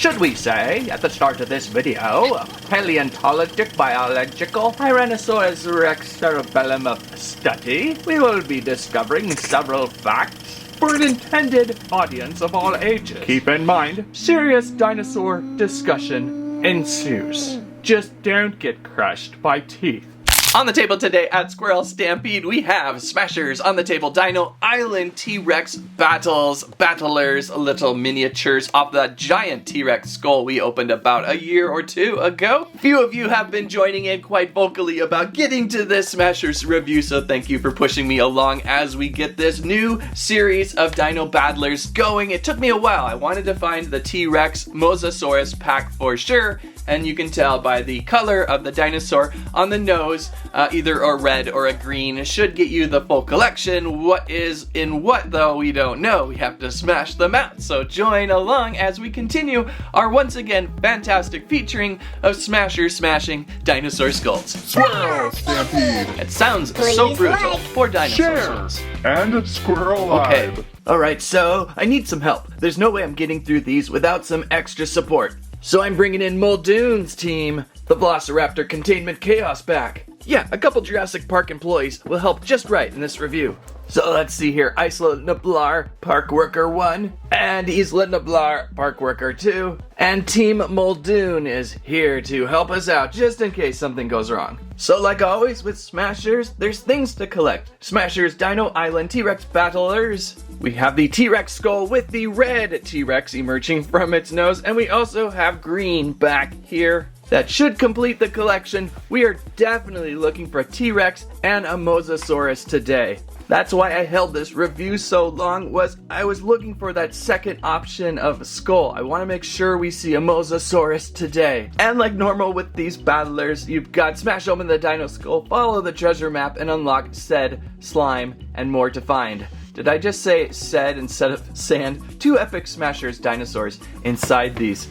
should we say, at the start of this video, paleontologic biological Tyrannosaurus Rex cerebellum of study, we will be discovering several facts for an intended audience of all ages. Keep in mind, serious dinosaur discussion ensues. Just don't get crushed by teeth. On the table today at Squirrel Stampede, we have Smashers on the table, Dino Island T-Rex battlers, little miniatures of the giant T-Rex skull we opened about a year or two ago. Few of you have been joining in quite vocally about getting to this Smashers review, so thank you for pushing me along as we get this new series of Dino Battlers going. It took me a while. I wanted to find the T-Rex Mosasaurus pack for sure, and you can tell by the color of the dinosaur on the nose, either a red or a green should get you the full collection. What is in what though, we don't know. We have to smash them out, so join along as we continue our once again fantastic featuring of Smashers smashing dinosaur skulls. Squirrel Stampede! It sounds so brutal for dinosaur skulls. And Squirrel Eye. Okay, alright, so I need some help. There's no way I'm getting through these without some extra support. So I'm bringing in Muldoon's team, the Velociraptor Containment Chaos Pack. Yeah, a couple Jurassic Park employees will help just right in this review. So let's see here, Isla Nublar, Park Worker 1, and Isla Nublar, Park Worker 2, and Team Muldoon is here to help us out just in case something goes wrong. So like always with Smashers, there's things to collect. Smashers Dino Island T-Rex Battlers. We have the T-Rex skull with the red T-Rex emerging from its nose, and we also have green back here. That should complete the collection. We are definitely looking for a T-Rex and a Mosasaurus today. That's why I held this review so long, I was looking for that second option of skull. I want to make sure we see a Mosasaurus today. And like normal with these battlers, you've got smash open the dino skull, follow the treasure map, and unlock said, slime, and more to find. Did I just say said instead of sand? 2 epic Smashers dinosaurs inside these.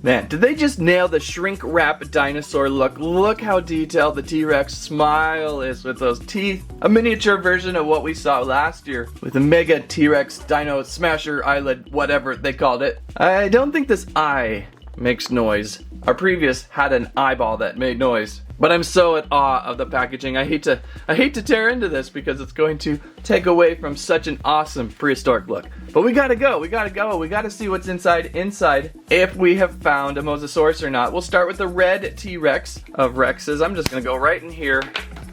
Man, did they just nail the shrink wrap dinosaur look? Look how detailed the T-Rex smile is with those teeth. A miniature version of what we saw last year with a mega T-Rex dino smasher eyelid, whatever they called it. I don't think this eye makes noise. Our previous had an eyeball that made noise. But I'm so at awe of the packaging. I hate to tear into this because it's going to take away from such an awesome prehistoric look. But we gotta go, we gotta see what's inside, if we have found a Mosasaurus or not. We'll start with the red T-Rex of Rexes. I'm just gonna go right in here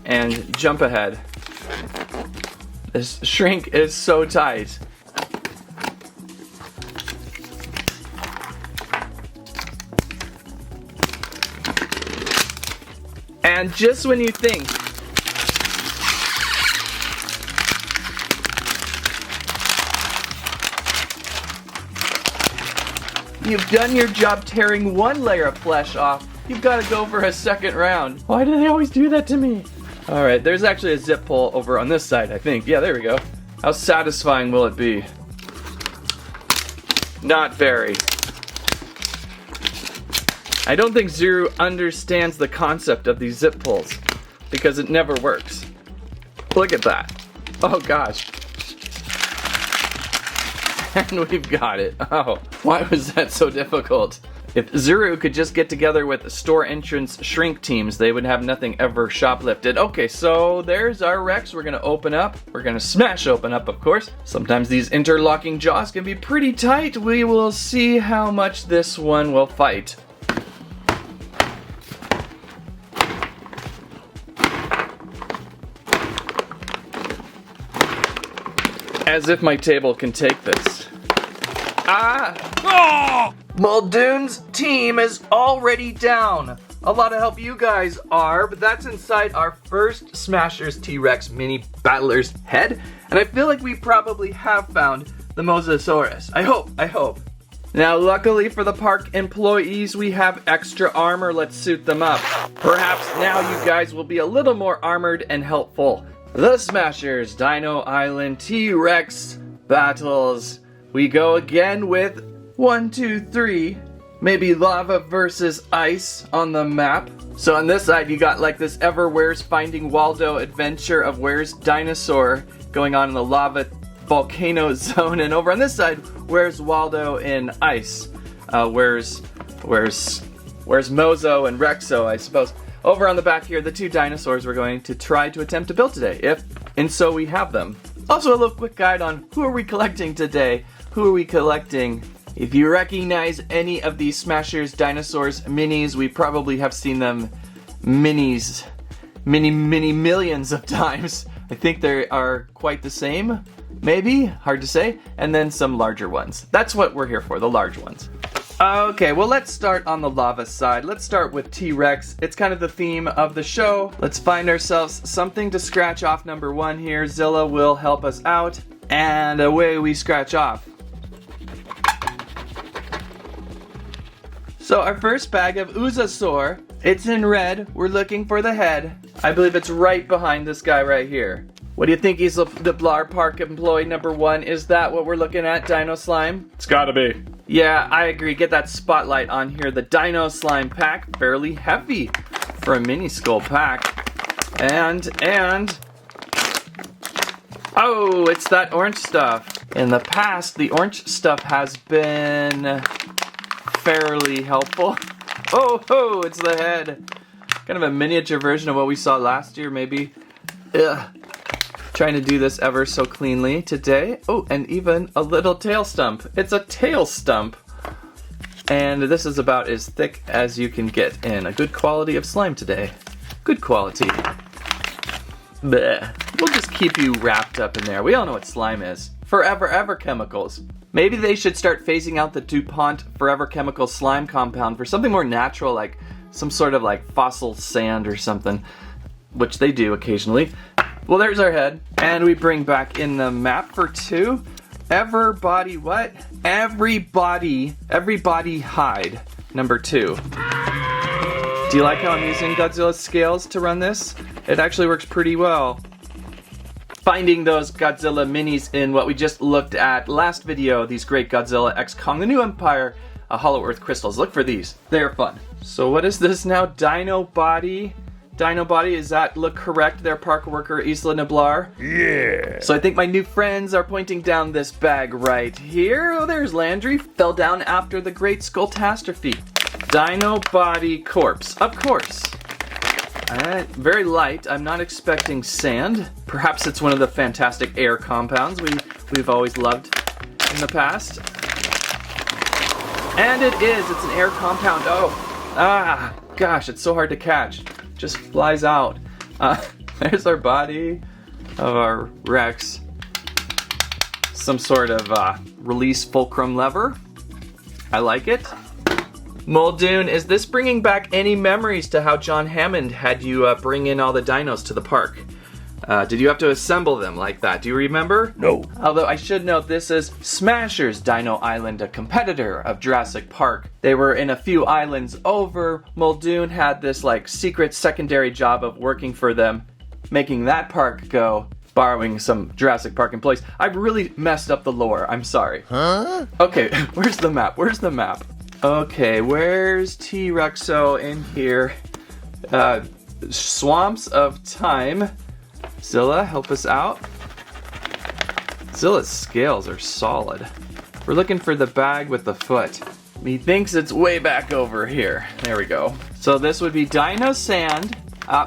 and jump ahead. This shrink is so tight. And just when you think you've done your job tearing one layer of flesh off, you've got to go for a second round. Why do they always do that to me? Alright, there's actually a zip pull over on this side, I think. Yeah, there we go. How satisfying will it be? Not very. I don't think Zero understands the concept of these zip pulls because it never works. Look at that. Oh gosh. And we've got it. Oh, why was that so difficult? If Zero could just get together with the store entrance shrink teams, they would have nothing ever shoplifted. Okay, so there's our Rex. We're gonna open up. We're gonna smash open up, of course. Sometimes these interlocking jaws can be pretty tight. We will see how much this one will fight. As if my table can take this. Oh! Muldoon's team is already down. A lot of help you guys are, but that's inside our first Smashers T-Rex mini battlers head, and I feel like we probably have found the Mosasaurus. I hope. Now, luckily for the park employees, we have extra armor. Let's suit them up. Perhaps now you guys will be a little more armored and helpful. The Smashers Dino Island T-Rex battles. We go again with 1, 2, 3. Maybe lava versus ice on the map. So on this side you got like this ever Where's Finding Waldo adventure of Where's Dinosaur going on in the lava volcano zone, and over on this side Where's Waldo in ice. Where's Mozo and Rexo, I suppose. Over on the back here, the 2 dinosaurs we're going to try to attempt to build today, and so we have them. Also a little quick guide on who are we collecting today. Who are we collecting? If you recognize any of these Smashers dinosaurs minis, we probably have seen them many millions of times. I think they are quite the same, maybe, hard to say, and then some larger ones. That's what we're here for, the large ones. Okay, well let's start on the lava side. Let's start with T-Rex. It's kind of the theme of the show. Let's find ourselves something to scratch off number 1 here. Zilla will help us out, and away we scratch off. So our first bag of Mosasaur, it's in red. We're looking for the head. I believe it's right behind this guy right here. What do you think? He's the Jurassic Park employee number 1. Is that what we're looking at, Dino Slime? It's gotta be. Yeah, I agree. Get that spotlight on here. The Dino Slime pack, fairly heavy for a mini skull pack. And, oh, it's that orange stuff. In the past, the orange stuff has been fairly helpful. Oh, it's the head. Kind of a miniature version of what we saw last year, maybe. Ugh. Trying to do this ever so cleanly today. Oh, and even a little tail stump. It's a tail stump. And this is about as thick as you can get in a good quality of slime today. Good quality. Bleh. We'll just keep you wrapped up in there. We all know what slime is. Forever chemicals. Maybe they should start phasing out the DuPont Forever Chemical slime compound for something more natural, like some sort of like fossil sand or something, which they do occasionally. Well, there's our head, and we bring back in the map for 2. Everybody what? Everybody hide, number 2. Do you like how I'm using Godzilla's scales to run this? It actually works pretty well. Finding those Godzilla minis in what we just looked at last video, these great Godzilla X Kong, the New Empire, Hollow Earth crystals. Look for these. They're fun. So what is this now? Dino Body. Dino Body, does that look correct there, park worker Isla Nublar? Yeah. So I think my new friends are pointing down this bag right here. Oh, there's Landry. Fell down after the Great Skulltastrophe. Dino Body Corpse, of course. Very light. I'm not expecting sand. Perhaps it's one of the fantastic air compounds we've always loved in the past. And it is. It's an air compound. Oh, gosh, it's so hard to catch. Just flies out. There's our body of our Rex. Some sort of release fulcrum lever. I like it. Muldoon, is this bringing back any memories to how John Hammond had you bring in all the dinos to the park? Did you have to assemble them like that? Do you remember? No. Although I should note this is Smashers Dino Island, a competitor of Jurassic Park. They were in a few islands over. Muldoon had this like secret secondary job of working for them, making that park go, borrowing some Jurassic Park employees. I've really messed up the lore. I'm sorry. Huh? Okay, where's the map? Where's the map? Okay, where's T-Rexo in here? Swamps of Time. Zilla, help us out. Zilla's scales are solid. We're looking for the bag with the foot. He thinks it's way back over here. There we go. So this would be Dino Sand.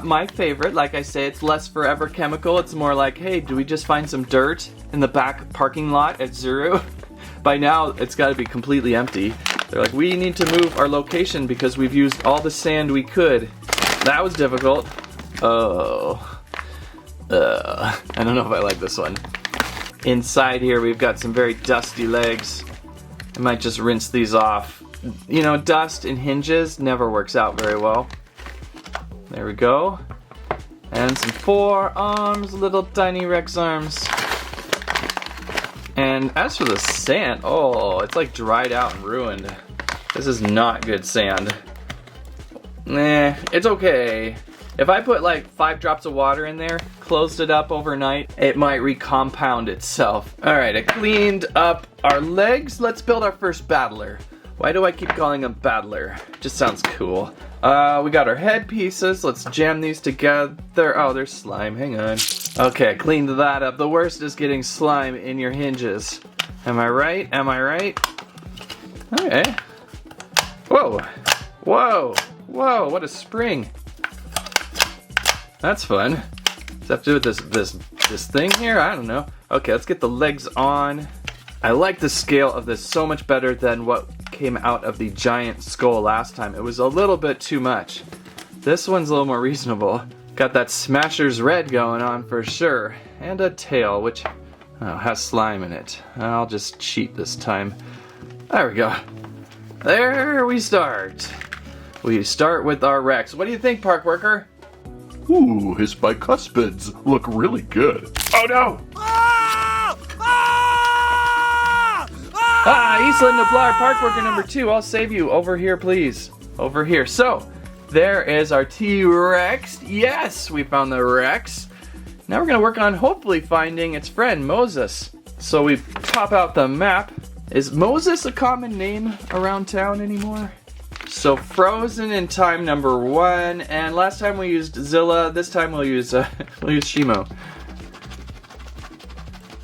My favorite, like I say, it's less forever chemical. It's more like, hey, do we just find some dirt in the back parking lot at Zuru? By now, it's got to be completely empty. They're like, we need to move our location because we've used all the sand we could. That was difficult. Oh. I don't know if I like this one. Inside here, we've got some very dusty legs. I might just rinse these off. You know, dust in hinges never works out very well. There we go. And some forearms, little tiny Rex arms. And as for the sand, oh, it's like dried out and ruined. This is not good sand. Nah, it's okay. If I put like 5 drops of water in there, closed it up overnight, it might recompound itself. All right, I cleaned up our legs. Let's build our first battler. Why do I keep calling him battler? Just sounds cool. We got our head pieces. Let's jam these together. Oh, there's slime. Hang on. Okay, cleaned that up. The worst is getting slime in your hinges. Am I right? Am I right? Okay. Whoa, whoa, whoa, what a spring. That's fun. Does that have to do with this thing here? I don't know. Okay, let's get the legs on. I like the scale of this so much better than what came out of the giant skull last time. It was a little bit too much. This one's a little more reasonable. Got that Smasher's red going on for sure. And a tail, which has slime in it. I'll just cheat this time. There we go. There we start. We start with our Rex. What do you think, park worker? Ooh, his bicuspids look really good. Oh no! Eastland Nublar, park worker number 2. I'll save you. Over here, please. Over here. So, there is our T-Rex. Yes, we found the Rex. Now we're going to work on hopefully finding its friend, Moses. So we pop out the map. Is Moses a common name around town anymore? So frozen in time number 1, and last time we used Zilla. This time we'll use Shimo.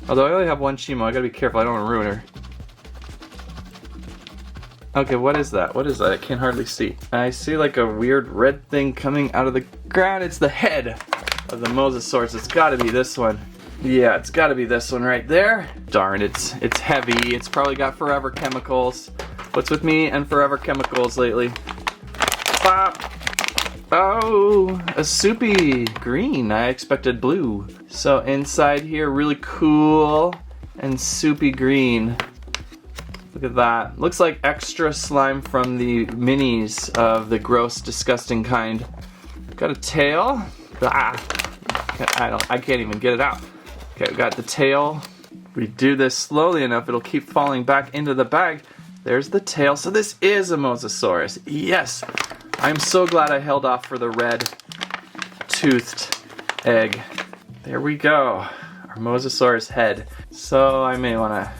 Although I only have one Shimo, I gotta be careful. I don't want to ruin her. Okay, what is that? What is that? I can't hardly see. I see like a weird red thing coming out of the ground. It's the head of the Mosasaurus. It's gotta be this one. Yeah, it's gotta be this one right there. Darn, it's heavy. It's probably got forever chemicals. What's with me and forever chemicals lately? Pop! Oh, a soupy green. I expected blue. So inside here, really cool and soupy green. Look at that. Looks like extra slime from the minis of the gross, disgusting kind. Got a tail. I can't even get it out. Okay, we got the tail. We do this slowly enough, it'll keep falling back into the bag. There's the tail. So this is a Mosasaurus. Yes! I'm so glad I held off for the red toothed egg. There we go. Our Mosasaurus head. So I may want to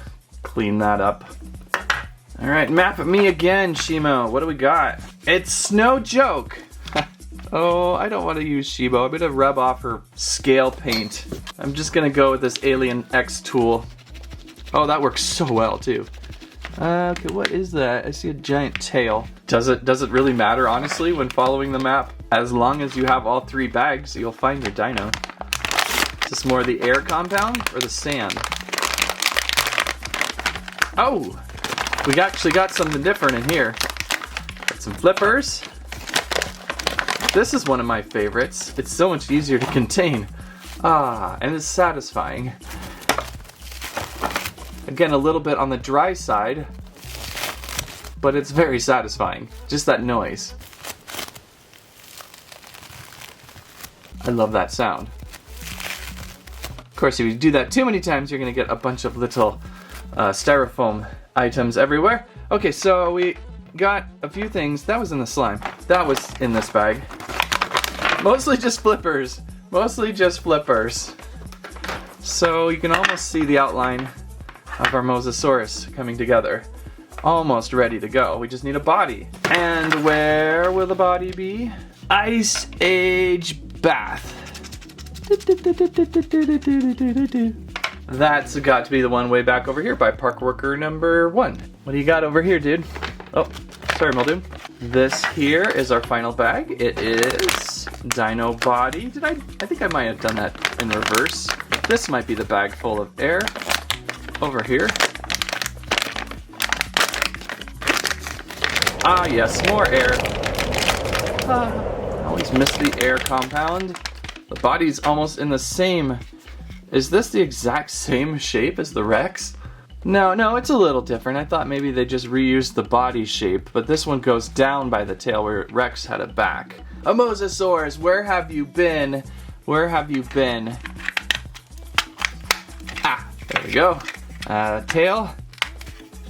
clean that up. Alright, map at me again, Shimo. What do we got? It's no joke. Oh, I don't want to use Shibo. I'm going to rub off her scale paint. I'm just going to go with this Alien X tool. Oh, that works so well, too. Okay, what is that? I see a giant tail. Does it really matter, honestly, when following the map? As long as you have all 3 bags, you'll find your dino. Is this more the air compound or the sand? Oh! We actually got something different in here. Got some flippers. This is one of my favorites. It's so much easier to contain. And it's satisfying. Again, a little bit on the dry side, but it's very satisfying. Just that noise. I love that sound. Of course, if you do that too many times, you're gonna get a bunch of little styrofoam items everywhere. Okay, so we got a few things. That was in the slime. That was in this bag. Mostly just flippers. Mostly just flippers. So you can almost see the outline of our Mosasaurus coming together. Almost ready to go. We just need a body. And where will the body be? Ice Age Bath. That's got to be the one way back over here by park worker number 1. What do you got over here, dude? Oh, sorry, Muldoon. This here is our final bag. It is Dino body. I think I might have done that in reverse. This might be the bag full of air. Over here. Ah, yes, more air. Always miss the air compound. The body's almost in the same. Is this the exact same shape as the Rex? No, it's a little different. I thought maybe they just reused the body shape, but this one goes down by the tail where Rex had a back. A Mosasaurus, where have you been? Where have you been? Ah, there we go. Tail.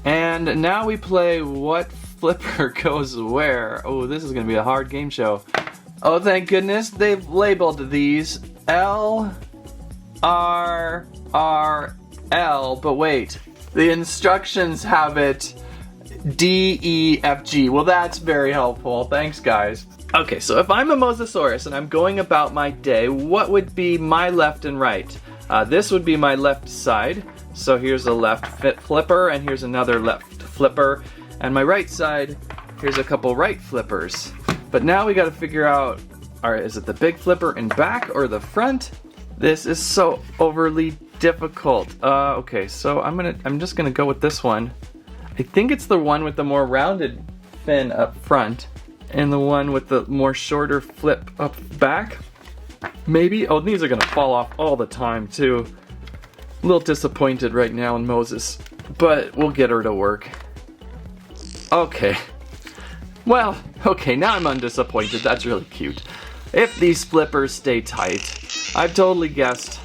And now we play what flipper goes where. Oh, this is going to be a hard game show. Oh, thank goodness they've labeled these L, R, R, L, but wait. The instructions have it D, E, F, G. Well, that's very helpful. Thanks, guys. Okay, so if I'm a Mosasaurus and I'm going about my day, what would be my left and right? This would be my left side. So here's a left flipper and here's another left flipper. And my right side Here's a couple right flippers. But now we gotta figure out, alright, is it the big flipper in back or the front? This is so overly difficult. Okay, so I'm just gonna go with this one. I think it's the one with the more rounded fin up front and the one with the more shorter flip up back. Maybe? Oh, these are gonna fall off all the time too. A little disappointed right now in Moses, but we'll get her to work. Okay. Well, okay, now I'm undisappointed. That's really cute. If these flippers stay tight, I've totally guessed.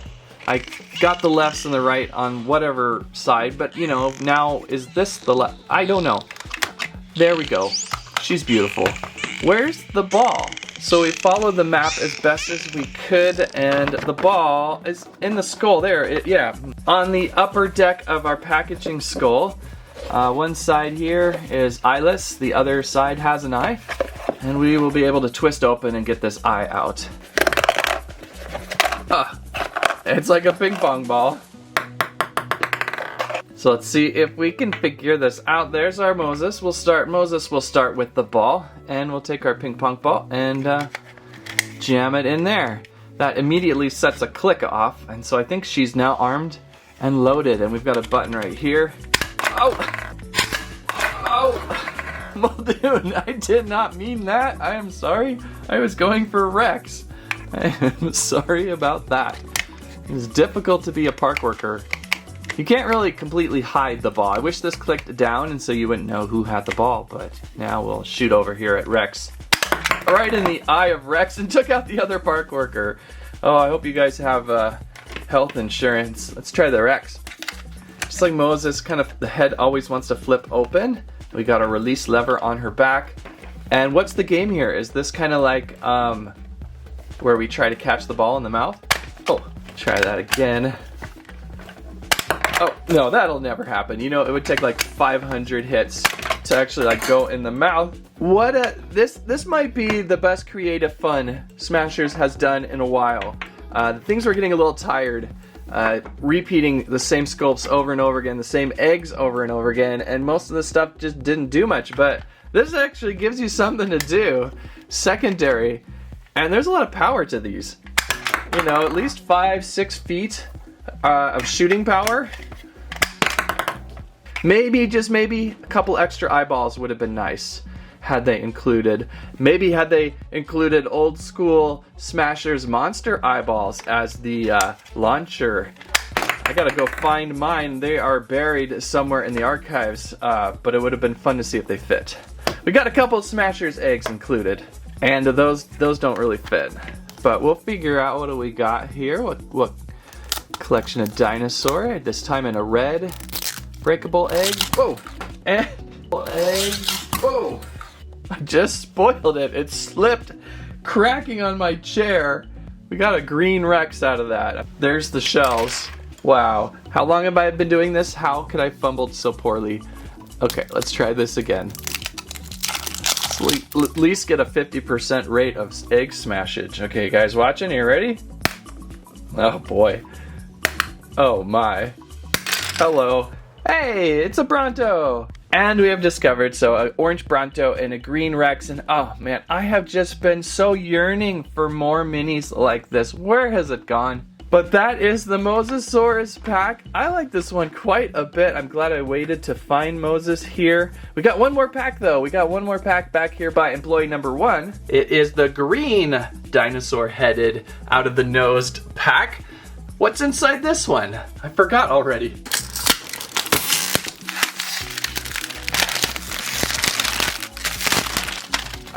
I got the lefts and the right on whatever side, but you know, now is this the left? I don't know. There we go. She's beautiful. Where's the ball? So we followed the map as best as we could, and the ball is in the skull there. Yeah, on the upper deck of our packaging skull. One side here is eyeless, the other side has an eye, and we will be able to twist open and get this eye out. It's like a ping pong ball. So let's see if we can figure this out. There's our Moses. Moses will start with the ball, and we'll take our ping pong ball and jam it in there. That immediately sets a click off, and so I think she's now armed and loaded, and we've got a button right here. Oh! Oh! Muldoon, I did not mean that. I am sorry. I was going for Rex. I am sorry about that. It's difficult to be a park worker. You can't really completely hide the ball. I wish this clicked down and so you wouldn't know who had the ball, but now we'll shoot over here at Rex. Right in the eye of Rex and took out the other park worker. Oh, I hope you guys have health insurance. Let's try the Rex. Just like Moses, kind of the head always wants to flip open. We got a release lever on her back. And what's the game here? Is this kind of like where we try to catch the ball in the mouth? Oh, try that again. Oh, no, that'll never happen. You know, it would take like 500 hits to actually like go in the mouth. This might be the best creative fun Smashers has done in a while. Things were getting a little tired. Repeating the same sculpts over and over again, the same eggs over and over again, and most of the stuff just didn't do much, but this actually gives you something to do. Secondary, and there's a lot of power to these. You know, at least 5-6 feet of shooting power. Maybe, just maybe, a couple extra eyeballs would have been nice had they included. Maybe had they included old school Smashers monster eyeballs as the launcher. I gotta go find mine. They are buried somewhere in the archives, but it would have been fun to see if they fit. We got a couple of Smashers eggs included, and those don't really fit. But we'll figure out what do we got here. What collection of dinosaur? This time in a red breakable egg. Whoa! And egg. Whoa! I just spoiled it. It slipped, cracking on my chair. We got a green Rex out of that. There's the shells. Wow. How long have I been doing this? How could I fumbled so poorly? Okay, let's try this again. So we at least get a 50% rate of egg smashage. Okay, guys watching, are you ready? Oh boy. Oh my. Hello. Hey, it's a Bronto! And we have discovered, so an orange Bronto and a green Rex, and oh man, I have just been so yearning for more minis like this. Where has it gone? But that is the Mosasaurus pack. I like this one quite a bit. I'm glad I waited to find Moses here. We got one more pack though. We got one more pack back here by employee number 1. It is the green dinosaur-headed, out-of-the-nosed pack. What's inside this one? I forgot already.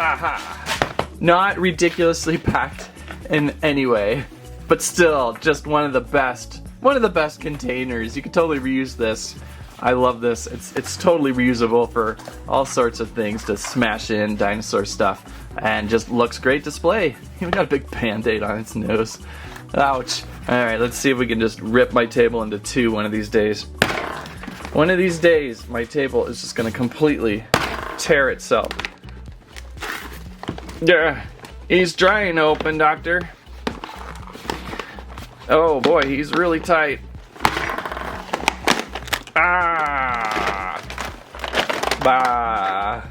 Aha! Not ridiculously packed in any way, but still just one of the best containers. You could totally reuse this. I love this. It's totally reusable for all sorts of things to smash in dinosaur stuff, and just looks great display. Even got a big band-aid on its nose. Ouch. Alright, let's see if we can just rip my table into two one of these days. One of these days, my table is just gonna completely tear itself. Yeah, he's drying open, Doctor. Oh boy, he's really tight. Ah! Bah!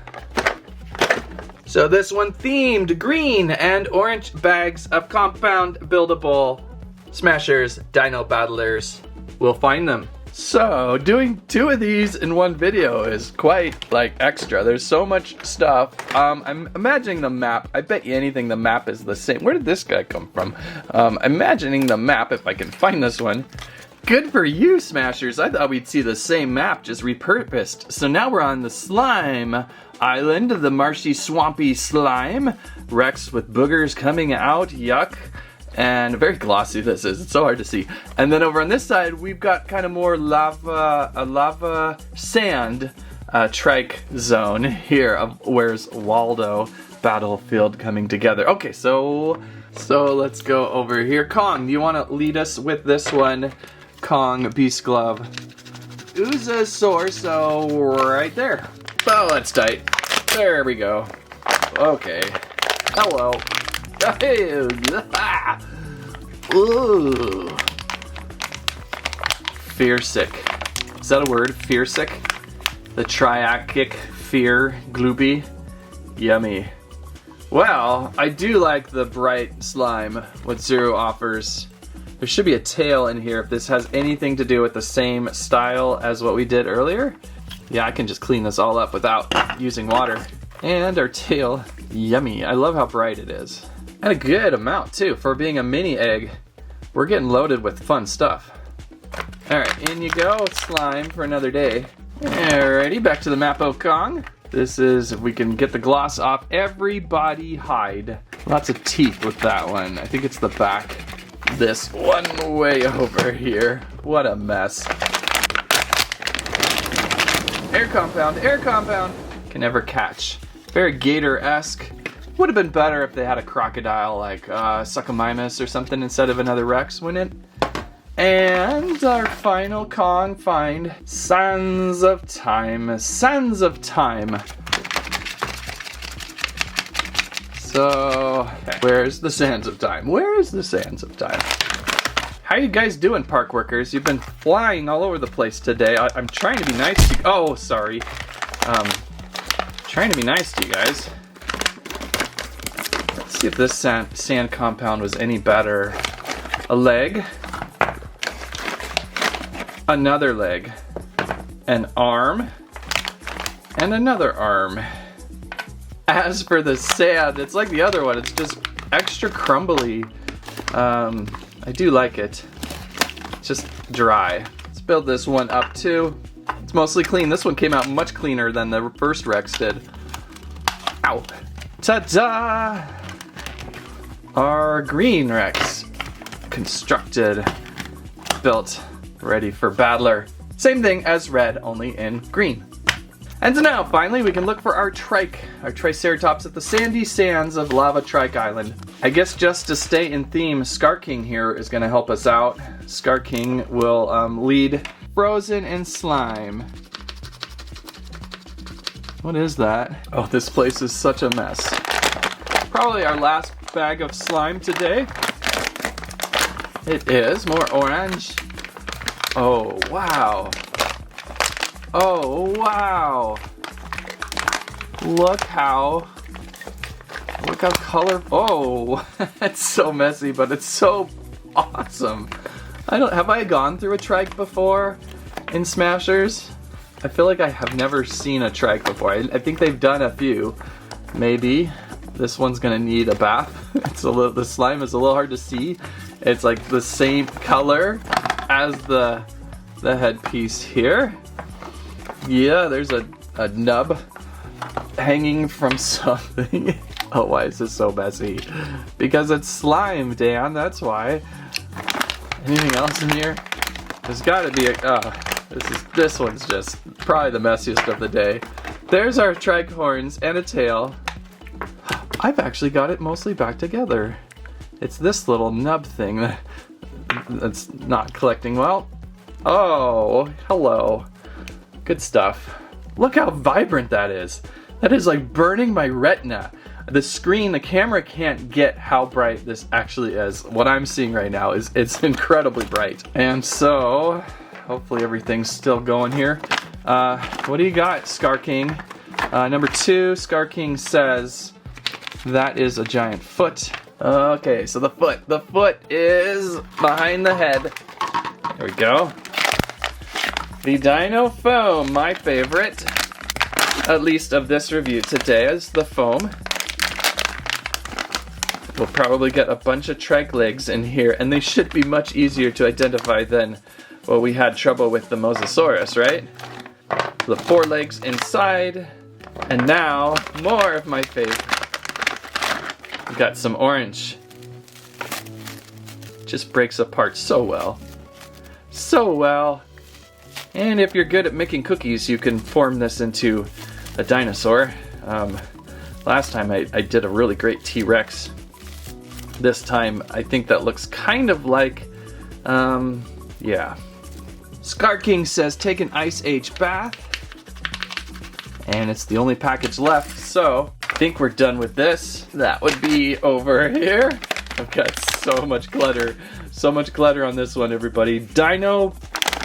So this one themed green and orange bags of compound buildable smashers, dino battlers. We'll find them. So doing 2 of these in one video is quite like extra. There's so much stuff. I'm imagining the map. I bet you anything the map is the same. Where did this guy come from? Imagining the map, if I can find this one. Good for you, Smashers. I thought we'd see the same map, just repurposed. So now we're on the slime island, the marshy, swampy slime. Rex with boogers coming out, yuck. And very glossy this is, it's so hard to see. And then over on this side, we've got kind of more lava sand trike zone here of where's Waldo battlefield coming together. Okay, so let's go over here. Kong, do you want to lead us with this one? Kong, Beast Glove. Mosasaurus, so right there. Oh, that's tight. There we go. Okay. Hello. Ooh. Fearsick. Is that a word? Fearsick? The triacic fear gloopy. Yummy. Well, I do like the bright slime what Zero offers. There should be a tail in here if this has anything to do with the same style as what we did earlier. Yeah, I can just clean this all up without using water. And our tail, yummy. I love how bright it is. And a good amount too, for being a mini egg. We're getting loaded with fun stuff. Alright, in you go, slime for another day. Alrighty, back to the map, Kong. This is, if we can get the gloss off every body hide. Lots of teeth with that one. I think it's the back. This one way over here. What a mess. Air compound, air compound. Can never catch. Very gator-esque. Would have been better if they had a crocodile like Suchomimus or something instead of another Rex, wouldn't it? And our final Kong find, Sands of Time. Sands of Time. So, where's the Sands of Time? Where is the Sands of Time? How you guys doing, park workers? You've been flying all over the place today. I'm trying to be nice to you. Oh, sorry. Trying to be nice to you guys. Let's see if this sand compound was any better. A leg. Another leg. An arm. And another arm. As for the sand, it's like the other one. It's just extra crumbly. I do like it. It's just dry. Let's build this one up too. It's mostly clean. This one came out much cleaner than the first Rex did. Ow. Ta-da! Our green Rex. Constructed. Built. Ready for battler. Same thing as red, only in green. And so now, finally, we can look for our trike, our Triceratops at the sandy sands of Lava Trike Island. I guess just to stay in theme, Scar King here is going to help us out. Scar King will lead Frozen in Slime. What is that? Oh, this place is such a mess. Probably our last bag of slime today. It is. More orange. Oh, wow. Oh, wow. Look how colorful. Oh, it's so messy, but it's so awesome. Have I gone through a trike before in Smashers? I feel like I have never seen a trike before. I think they've done a few. Maybe. This one's gonna need a bath. The slime is a little hard to see. It's like the same color as the headpiece here. Yeah, there's a nub hanging from something. Oh, why is this so messy? Because it's slime, Dan, that's why. Anything else in here? There's gotta be this one's just probably the messiest of the day. There's our trike horns and a tail. I've actually got it mostly back together. It's this little nub thing that's not collecting well. Oh, hello. Good stuff. Look how vibrant that is. That is like burning my retina. The screen, the camera can't get how bright this actually is. What I'm seeing right now is it's incredibly bright. And so, hopefully everything's still going here. What do you got, Scar King? Number 2, Scar King says, That is a giant foot. Okay, so the foot is behind the head. There we go. The Dino foam, my favorite, at least of this review today, is the foam. We'll probably get a bunch of trike legs in here, and they should be much easier to identify than what we had trouble with the Mosasaurus, right? The forelegs inside, and now more of my favorite. We got some orange. Just breaks apart so well. So well. And if you're good at making cookies, you can form this into a dinosaur. Last time I did a really great T-Rex. This time I think that looks kind of like, yeah. Scar King says take an Ice Age bath. And it's the only package left, so I think we're done with this. That would be over here. I've got so much clutter on this one, everybody. Dino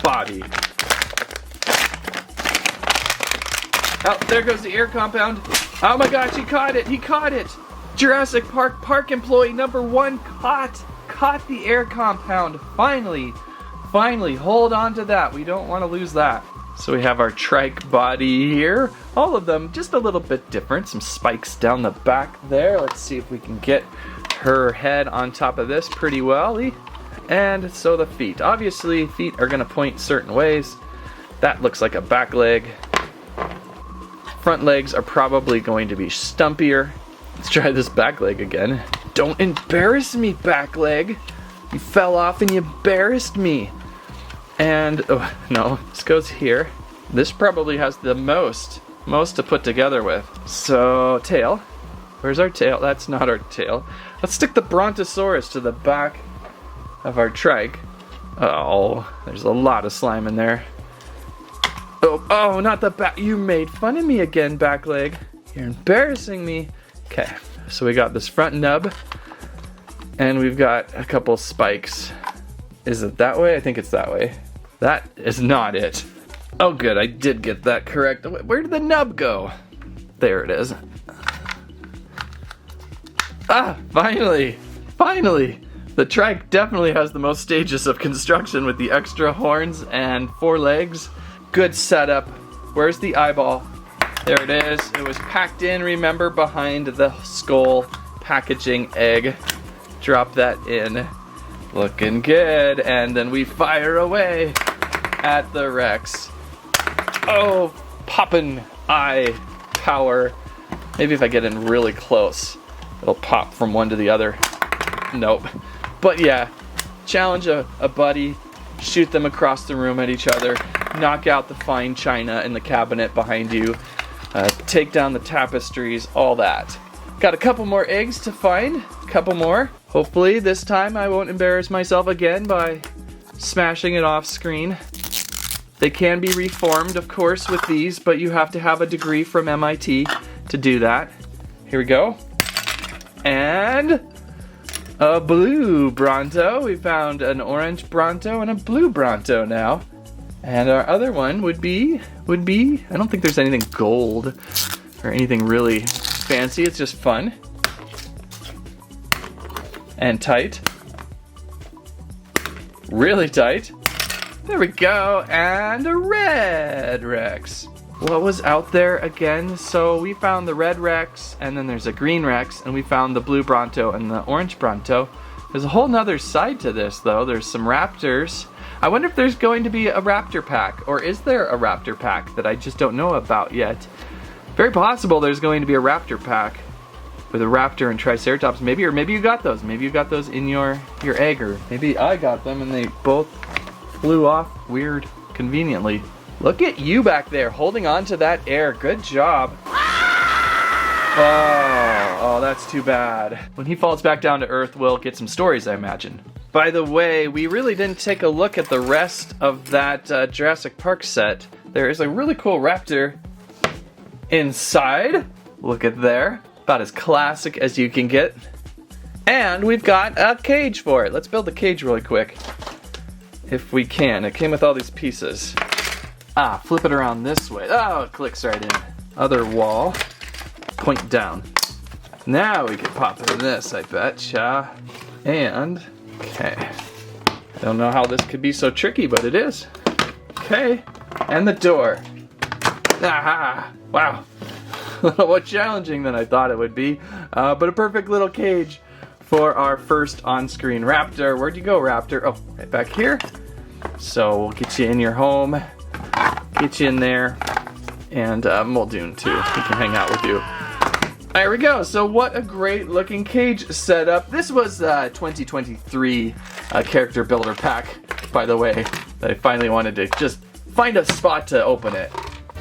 body. Oh, there goes the air compound. Oh my gosh, he caught it. Jurassic Park Employee #1 caught the air compound. Finally, hold on to that. We don't want to lose that. So we have our trike body here. All of them just a little bit different. Some spikes down the back there. Let's see if we can get her head on top of this pretty well. And so the feet. Obviously, feet are going to point certain ways. That looks like a back leg. Front legs are probably going to be stumpier. Let's try this back leg again. Don't embarrass me, back leg. You fell off and you embarrassed me. And, oh, no, this goes here. This probably has the most to put together with. So, tail. Where's our tail? That's not our tail. Let's stick the Brontosaurus to the back of our trike. Oh, there's a lot of slime in there. Oh, not the back. You made fun of me again, back leg. You're embarrassing me. Okay, so we got this front nub, and we've got a couple spikes. Is it that way? I think it's that way. That is not it. Oh good, I did get that correct. Where did the nub go? There it is. Ah, finally! The trike definitely has the most stages of construction with the extra horns and 4 legs. Good setup. Where's the eyeball? There it is. It was packed in, remember, behind the skull packaging egg. Drop that in. Looking good. And then we fire away at the Rex. Oh, poppin' eye power. Maybe if I get in really close, it'll pop from one to the other. Nope. But yeah, challenge a buddy, shoot them across the room at each other, knock out the fine china in the cabinet behind you, take down the tapestries, all that. Got a couple more eggs to find, couple more. Hopefully this time I won't embarrass myself again by smashing it off screen. They can be reformed, of course, with these, but you have to have a degree from MIT to do that. Here we go. And a blue Bronto. We found an orange Bronto and a blue Bronto now. And our other one would be, I don't think there's anything gold or anything really fancy. It's just fun. And tight. Really tight. There we go. And a red Rex. What was out there again? So we found the red Rex, and then there's a green Rex, and we found the blue Bronto and the orange Bronto. There's a whole nother side to this, though. There's some Raptors. I wonder if there's going to be a Raptor pack, or is there a Raptor pack that I just don't know about yet? Very possible there's going to be a Raptor pack with a Raptor and Triceratops, maybe, or maybe you got those. Maybe you got those in your egg, or maybe I got them and they both flew off weird, conveniently. Look at you back there holding on to that air. Good job. Oh, that's too bad. When he falls back down to earth, we'll get some stories, I imagine. By the way, we really didn't take a look at the rest of that Jurassic Park set. There is a really cool Raptor inside. Look at there. About as classic as you can get. And we've got a cage for it. Let's build the cage really quick. If we can. It came with all these pieces. Ah, flip it around this way. Oh, it clicks right in. Other wall. Point down. Now we can pop in this, I betcha. And, okay. I don't know how this could be so tricky, but it is. Okay, and the door. Aha! Wow. A little more challenging than I thought it would be, but a perfect little cage for our first on-screen Raptor. Where'd you go, Raptor? Oh, right back here. So we'll get you in your home, get you in there, and Muldoon too. He can hang out with you. There we go. So what a great looking cage setup. This was 2023 character builder pack, by the way, that I finally wanted to just find a spot to open it.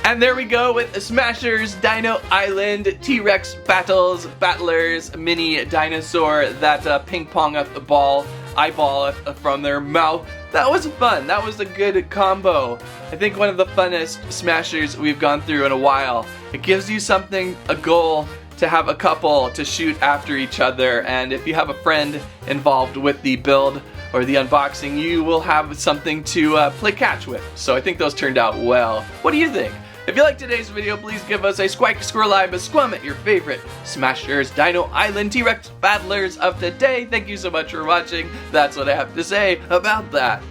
And there we go with Smashers, Dino Island, T-Rex battles, battlers, mini dinosaur that ping pong at the eyeball from their mouth. That was fun. That was a good combo. I think one of the funnest Smashers we've gone through in a while. It gives you something, a goal, to have a couple to shoot after each other, and if you have a friend involved with the build or the unboxing, you will have something to play catch with. So I think those turned out well. What do you think? If you liked today's video, please give us a squike, squirrel eye, squum at your favorite Smashers, Dino Island, T-Rex battlers of today. Thank you so much for watching. That's what I have to say about that.